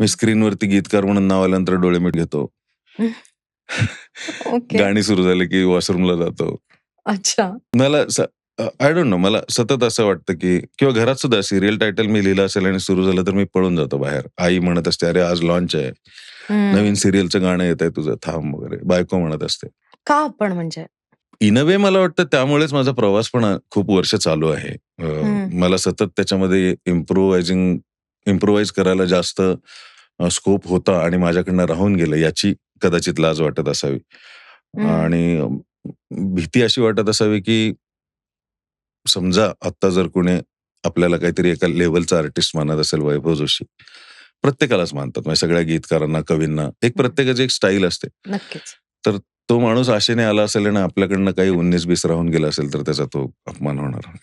मी स्क्रीनवरती गीतकार म्हणून नाव आल्यानंतर डोळे मिट घेतो. ओके. गाणी सुरू झाली की वॉशरूमला जातो. अच्छा. मला आय डोंट नो, मला सतत असं वाटतं की किंवा घरात सुद्धा सीरियल टायटल मी लिहिलं असेल आणि सुरू झालं तर मी पळून जातो बाहेर. आई म्हणत असते, "अरे आज लॉन्च आहे. नवीन सीरियलचं गाणं येतंय तुझं, थांब" वगैरे. बायको म्हणत असते. का पण म्हणजे? इन अ वे मला वाटतं त्यामुळेच माझा प्रवास पण खूप वर्ष चालू आहे. मला सतत त्याच्यामध्ये इम्प्रोव्हाइज करायला जास्त स्कोप होता आणि माझ्याकडनं राहून गेलं याची कदाचित लाज वाटत असावी. आणि भीती अशी वाटत असावी की समजा आत्ता जर कोणी आपल्याला काहीतरी एका लेव्हलचा आर्टिस्ट मानत असेल वैभव जोशी, प्रत्येकालाच मानतात. म्हणजे सगळ्या गीतकारांना, कवींना एक प्रत्येकाची एक स्टाईल असते. नक्कीच. तर तो माणूस आशेने आला असेल आणि आपल्याकडनं काही 19-20 राहून गेला असेल तर त्याचा तो अपमान होणार.